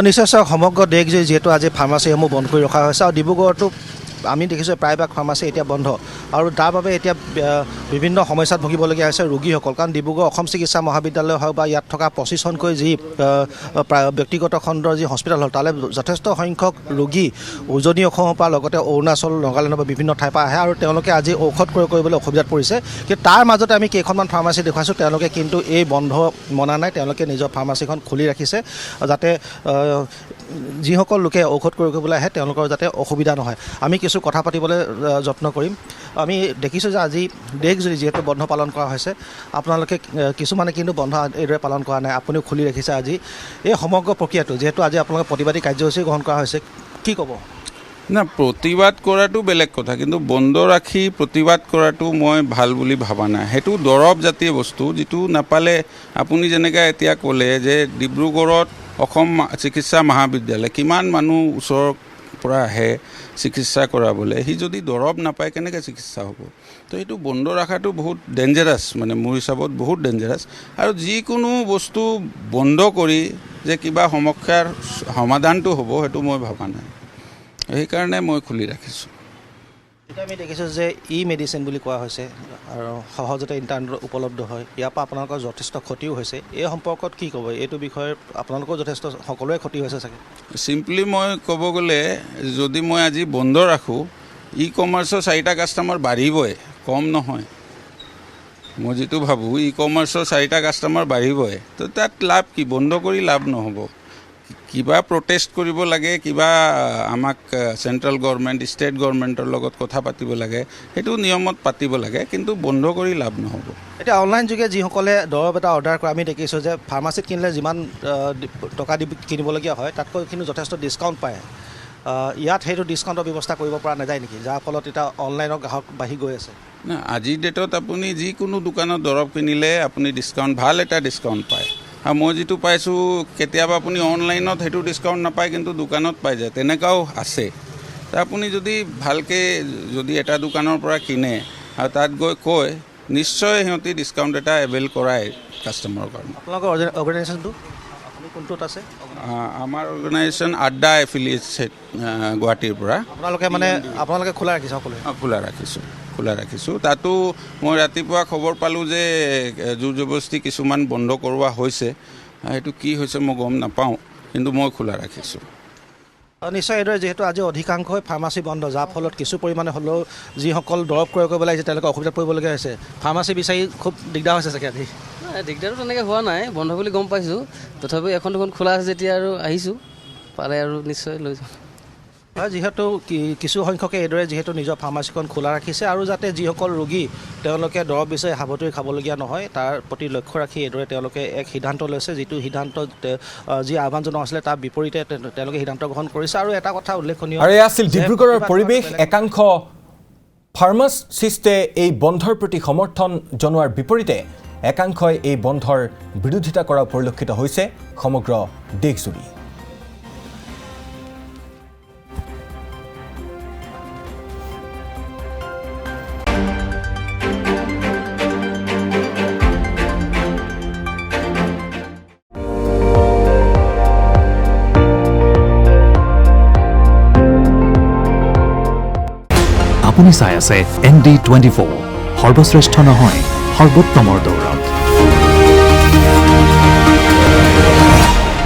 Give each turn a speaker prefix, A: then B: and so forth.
A: নিশ্চয় সমগ্ৰ দেশজুৰি যিহেতু আজি ফাৰ্মাচীসমূহ বন্ধ কৰি ৰখা হৈছে আৰু ডিব্ৰুগড়তো আমি দেখিছোঁ প্ৰায়ভাগ ফাৰ্মাচী এতিয়া বন্ধ আৰু তাৰ বাবে এতিয়া বিভিন্ন সমস্যাত ভুগিবলগীয়া হৈছে ৰোগীসকল কাৰণ ডিব্ৰুগড় অসম চিকিৎসা মহাবিদ্যালয় হওক বা ইয়াত থকা 25খনকৈ যি ব্যক্তিগত খণ্ডৰ যি হস্পিটেল হ'ল তালৈ যথেষ্ট সংখ্যক ৰোগী উজনি অসমৰ পৰা লগতে অৰুণাচল নাগালেণ্ডৰ বিভিন্ন ঠাইৰ পৰা আহে আৰু তেওঁলোকে আজি ঔষধ ক্ৰয় কৰিবলৈ অসুবিধাত পৰিছে কিন্তু তাৰ মাজতে আমি কেইখনমান ফাৰ্মাচী দেখুৱাইছোঁ তেওঁলোকে কিন্তু এই বন্ধ মনা নাই তেওঁলোকে নিজৰ ফাৰ্মাচীখন খুলি ৰাখিছে যাতে যিসকল লোকে ঔষধ ক্ৰয় কৰিবলৈ আহে তেওঁলোকৰ যাতে অসুবিধা নহয় আমি কিছু কথা পাতিবলৈ যত্ন কৰিম আমি দেখিছোঁ যে আজি দেশজুৰি যিহেতু বন্ধ পালন কৰা হৈছে আপোনালোকে কিছুমানে কিন্তু বন্ধ এইদৰে পালন কৰা নাই আপুনিও খুলি ৰাখিছে আজি এই সমগ্ৰ প্ৰক্ৰিয়াটো যিহেতু আজি আপোনালোকে প্ৰতিবাদী কাৰ্যসূচী গ্ৰহণ কৰা হৈছে কি ক'ব
B: না প্ৰতিবাদ কৰাটো বেলেগ কথা কিন্তু বন্ধ ৰাখি প্ৰতিবাদ কৰাটো মই ভাল বুলি ভাবা নাই সেইটো দৰৱ জাতীয় বস্তু যিটো নাপালে আপুনি যেনেকৈ এতিয়া ক'লে যে ডিব্ৰুগড়ত অসম চিকিৎসা মহাবিদ্যালয় কিমান মানুহ ওচৰৰ পৰা আহে চিকিৎসা কৰাবলৈ সি যদি দৰৱ নাপায় কেনেকৈ চিকিৎসা হ'ব তো এইটো বন্ধ ৰখাটো বহুত ডেঞ্জাৰাছ মানে মোৰ হিচাপত বহুত ডেঞ্জাৰাছ আৰু যিকোনো বস্তু বন্ধ কৰি যে কিবা সমস্যাৰ সমাধানটো হ'ব সেইটো মই ভবা নাই সেইকাৰণে মই খুলি ৰাখিছোঁ
A: এতিয়া আমি দেখিছোঁ যে মেডিচিন বুলি কোৱা হৈছে আৰু সহজতে ইণ্টাৰনেটত উপলব্ধ হয় ইয়াৰ পৰা আপোনালোকৰ যথেষ্ট ক্ষতিও হৈছে এই সম্পৰ্কত কি ক'ব এইটো বিষয়ে আপোনালোকৰ যথেষ্ট সকলোৰে ক্ষতি হৈছে চাগে
B: চিম্পলি মই ক'ব গ'লে যদি মই আজি বন্ধ ৰাখোঁ কমাৰ্চৰ 4টা কাষ্টমাৰ বাঢ়িবই কম নহয় মই যিটো ভাবোঁ কমাৰ্চৰ 4টা কাষ্টমাৰ বাঢ়িবই তো তাত লাভ কি বন্ধ কৰি লাভ নহ'ব কিবা প্ৰটেষ্ট কৰিব লাগে কিবা আমাক চেণ্ট্ৰেল গভৰ্ণমেণ্ট ষ্টেট গভৰ্ণমেণ্টৰ লগত কথা পাতিব লাগে সেইটো নিয়মত পাতিব লাগে কিন্তু বন্ধ কৰি লাভ নহ'ব
A: এতিয়া অনলাইন যোগে যিসকলে দৰৱ এটা অৰ্ডাৰ কৰে আমি দেখিছোঁ যে ফাৰ্মাচীত কিনিলে যিমান টকা দি কিনিবলগীয়া হয় তাতকৈ কিন্তু যথেষ্ট ডিছকাউণ্ট পায় ইয়াত সেইটো ডিছকাউণ্টৰ ব্যৱস্থা কৰিব পৰা নাযায় নেকি যাৰ ফলত এতিয়া অনলাইনৰ গ্ৰাহক বাঢ়ি গৈ আছে
B: না আজিৰ ডেটত আপুনি যিকোনো দোকানত দৰৱ কিনিলে আপুনি ডিছকাউণ্ট ভাল এটা ডিছকাউণ্ট পায় আৰু মই যিটো পাইছোঁ কেতিয়াবা আপুনি অনলাইনত সেইটো ডিছকাউণ্ট নাপায় কিন্তু দোকানত পাই যায় তেনেকুৱাও আছে আপুনি যদি ভালকৈ যদি এটা দোকানৰ পৰা কিনে আৰু তাত গৈ কয় নিশ্চয় সিহঁতি ডিছকাউণ্ট এটা এভেইল কৰায় কাষ্টমাৰৰ কাৰণে
A: আপোনালোকৰ অৰ্গেনাইজেশ্যনটো আপুনি কোনটোত আছে
B: আমাৰ অৰ্গেনাইজেশ্যন আড্ডা এফিলিয়েটেড গুৱাহাটীৰ পৰা
A: আপোনালোকে খোলা ৰাখিছে সকলোৱে
B: খোলা ৰাখিছোঁ তাতো মই ৰাতিপুৱা খবৰ পালোঁ যে জোৰ জবৰদস্তি কিছুমান বন্ধ কৰোৱা হৈছে সেইটো কি হৈছে মই গম নাপাওঁ কিন্তু মই খোলা ৰাখিছোঁ
A: নিশ্চয় এইদৰে যিহেতু আজি অধিকাংশই ফাৰ্মাচী বন্ধ যাৰ ফলত কিছু পৰিমাণে হ'লেও যিসকল দৰৱ ক্ৰয় কৰিব লাগিছে তেওঁলোকে অসুবিধাত পৰিবলগীয়া হৈছে ফাৰ্মাচী বিচাৰি খুব দিগদাৰ হৈছে চাগে আজি
C: দিগদাৰটো তেনেকৈ হোৱা নাই বন্ধ বুলি গম পাইছোঁ তথাপিও এখন দুখন খোলা আছে যেতিয়া আৰু আহিছোঁ পালে আৰু নিশ্চয় লৈ যাম
A: যিহেতু কিছু সংখ্যকে এইদৰে যিহেতু নিজৰ ফাৰ্মাচীখন খোলা ৰাখিছে আৰু যাতে যিসকল ৰোগী তেওঁলোকে দৰৱ বিচাৰি সাৱতৰি খাবলগীয়া নহয় তাৰ প্ৰতি লক্ষ্য ৰাখি এইদৰে তেওঁলোকে এক সিদ্ধান্ত লৈছে যিটো সিদ্ধান্ত যি আহ্বানজনক আছিলে তাৰ বিপৰীতে তেওঁলোকে সিদ্ধান্ত গ্ৰহণ কৰিছে আৰু এটা কথা উল্লেখনীয়
D: আৰু আছিল ডিব্ৰুগড়ৰ পৰিৱেশ একাংশ ফাৰ্মাচিষ্টে এই বন্ধৰ প্ৰতি সমৰ্থন জনোৱাৰ বিপৰীতে একাংশই এই বন্ধৰ বিৰোধিতা কৰা পৰিলক্ষিত হৈছে সমগ্ৰ দেশজুৰি
E: আপুনি চাই আছে ND24 সৰ্বশ্ৰেষ্ঠ নহয় সৰ্বোত্তমৰ দৌৰ